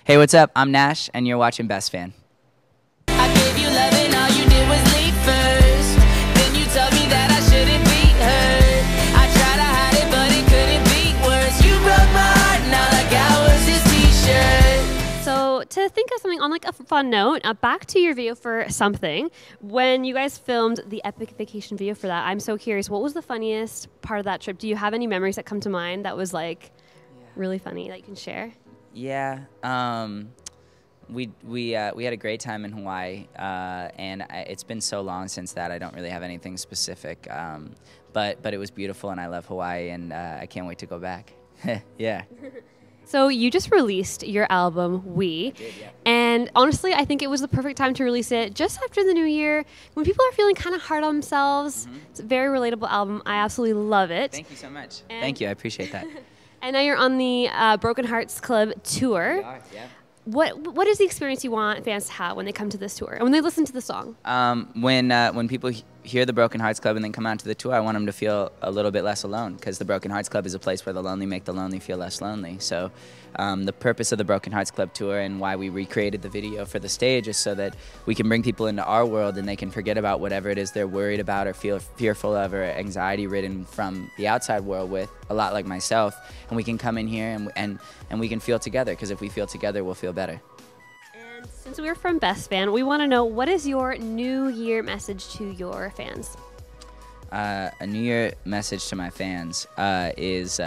Hey, what's up? I'm Nash, and you're watching BestFan. I gave you love and all you did was leave first. Then you told me that I shouldn't be hurt. I tried to hide it, but it couldn't be worse. You broke my heart, now like I was this t-shirt. So to think of something on like a fun note, back to your video for Something. When you guys filmed the epic vacation video for that, I'm so curious, what was the funniest part of that trip? Do you have any memories that come to mind that was like really funny that you can share? Yeah, we had a great time in Hawaii, and it's been so long since that I don't really have anything specific. But it was beautiful, and I love Hawaii, and I can't wait to go back. Yeah. So you just released your album, We. I did, yeah. And honestly, I think it was the perfect time to release it just after the new year, when people are feeling kind of hard on themselves. It's a very relatable album. I absolutely love it. Thank you so much. And Thank you, I appreciate that. And now you're on the Broken Hearts Club tour. We are, yeah. What is the experience you want fans to have when they come to this tour and when they listen to the song? When people hear the Broken Hearts Club and then come out to the tour, I want them to feel a little bit less alone, because the Broken Hearts Club is a place where the lonely make the lonely feel less lonely. So the purpose of the Broken Hearts Club tour and why we recreated the video for the stage is so that we can bring people into our world and they can forget about whatever it is they're worried about or feel fearful of or anxiety-ridden from the outside world with, a lot like myself, and we can come in here and we can feel together, because if we feel together, we'll feel better. And since we're from BestFan, we want to know, what is your New Year message to your fans? A New Year message to my fans is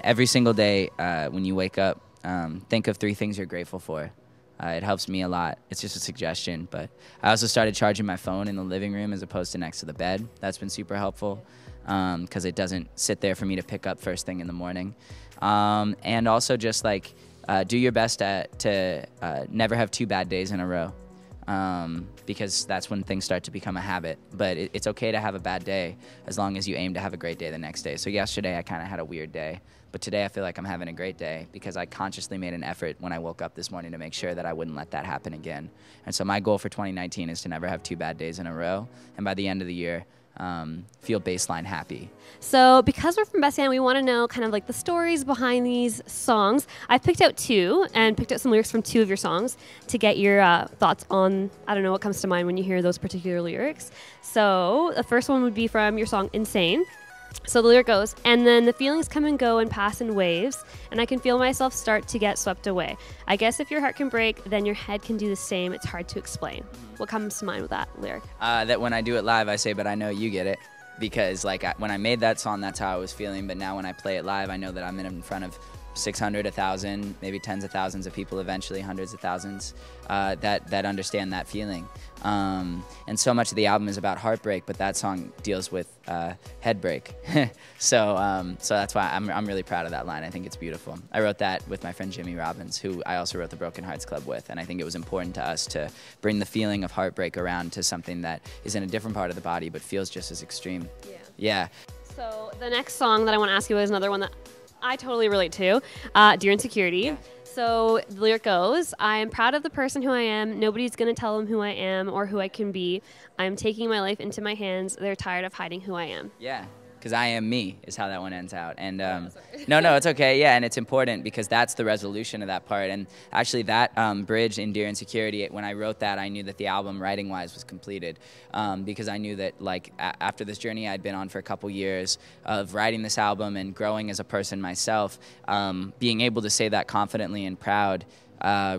every single day when you wake up, think of 3 things you're grateful for. It helps me a lot. It's just a suggestion, but I also started charging my phone in the living room as opposed to next to the bed. That's been super helpful, because it doesn't sit there for me to pick up first thing in the morning. And also just like do your best to never have 2 bad days in a row, because that's when things start to become a habit. But it's okay to have a bad day as long as you aim to have a great day the next day. So yesterday I kind of had a weird day, but today I feel like I'm having a great day because I consciously made an effort when I woke up this morning to make sure that I wouldn't let that happen again. And so my goal for 2019 is to never have 2 bad days in a row, and by the end of the year, feel baseline happy. So because we're from BestFan, we want to know kind of like the stories behind these songs. I've picked out 2 and picked out some lyrics from 2 of your songs to get your thoughts on, I don't know what comes to mind when you hear those particular lyrics. So the first one would be from your song Insane. So the lyric goes, and then the feelings come and go and pass in waves, and I can feel myself start to get swept away. I guess if your heart can break, then your head can do the same. It's hard to explain. What comes to mind with that lyric? That when I do it live, I say, but I know you get it. Because like when I made that song, that's how I was feeling. But now when I play it live, I know that I'm in front of 600, 1,000, maybe tens of thousands of people, eventually hundreds of thousands that understand that feeling. And so much of the album is about heartbreak, but that song deals with headbreak. So that's why I'm really proud of that line. I think it's beautiful. I wrote that with my friend Jimmy Robbins, who I also wrote the Broken Hearts Club with, and I think it was important to us to bring the feeling of heartbreak around to something that is in a different part of the body but feels just as extreme. Yeah. So the next song that I want to ask you is another one that I totally relate to, Dear Insecurity. Yeah. So the lyric goes, I am proud of the person who I am. Nobody's going to tell them who I am or who I can be. I am taking my life into my hands. They're tired of hiding who I am. Yeah. Because I am me is how that one ends out. And no, it's okay. Yeah, and it's important because that's the resolution of that part. And actually that bridge in Dear Insecurity, when I wrote that, I knew that the album writing-wise was completed, because I knew that like after this journey I'd been on for a couple years of writing this album and growing as a person myself, being able to say that confidently and proud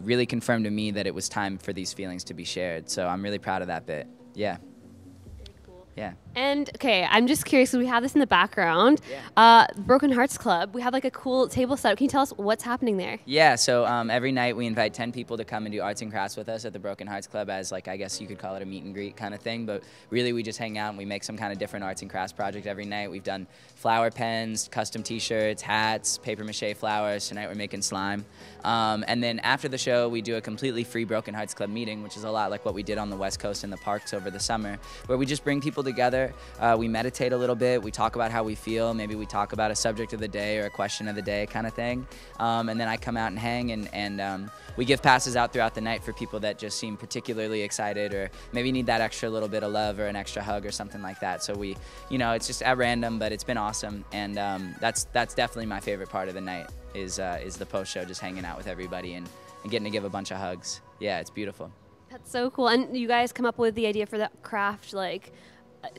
really confirmed to me that it was time for these feelings to be shared. So I'm really proud of that bit. Yeah. Yeah. And okay, I'm just curious, so we have this in the background. Broken Hearts Club, we have like a cool table set up. Can you tell us what's happening there? Yeah, so every night we invite 10 people to come and do arts and crafts with us at the Broken Hearts Club as like, I guess you could call it a meet and greet kind of thing, but really we just hang out and we make some kind of different arts and crafts project every night. We've done flower pens, custom t-shirts, hats, paper mache flowers. Tonight we're making slime. And then after the show, we do a completely free Broken Hearts Club meeting, which is a lot like what we did on the West Coast in the parks over the summer, where we just bring people together. We meditate a little bit. We talk about how we feel. Maybe we talk about a subject of the day or a question of the day kind of thing. And then I come out and hang, and we give passes out throughout the night for people that just seem particularly excited or maybe need that extra little bit of love or an extra hug or something like that. So we, you know, it's just at random, but it's been awesome. And that's definitely my favorite part of the night is the post show, just hanging out with everybody and getting to give a bunch of hugs. Yeah, it's beautiful. That's so cool. And you guys come up with the idea for that craft like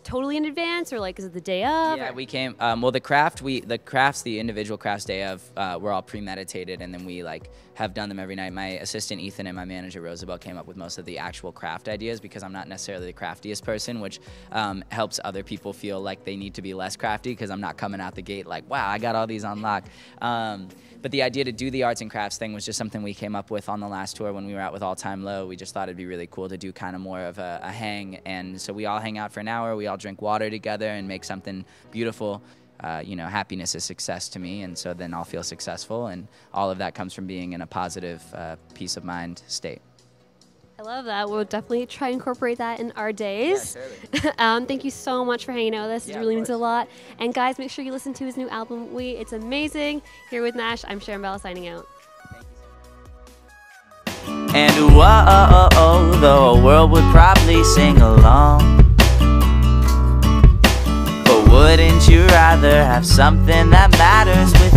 totally in advance, or like is it the day of? Yeah, we came. Well, the individual crafts day of were all premeditated, and then we like have done them every night. My assistant Ethan and my manager Rosabelle came up with most of the actual craft ideas because I'm not necessarily the craftiest person, which helps other people feel like they need to be less crafty because I'm not coming out the gate like, wow, I got all these on lock. But the idea to do the arts and crafts thing was just something we came up with on the last tour when we were out with All Time Low. We just thought it'd be really cool to do kind of more of a hang, and so we all hang out for an hour, we all drink water together and make something beautiful. You know, happiness is success to me, and so then I'll feel successful, and all of that comes from being in a positive peace of mind state. I love that. We'll definitely try to incorporate that in our days. Yeah, totally. Thank you so much for hanging out with us. Yeah, It really of means a course. lot. And guys, make sure you listen to his new album, It's amazing. Here with Nash, I'm Sharon Bhella signing out. And whoa, the whole world would probably sing along. But wouldn't you rather have something that matters with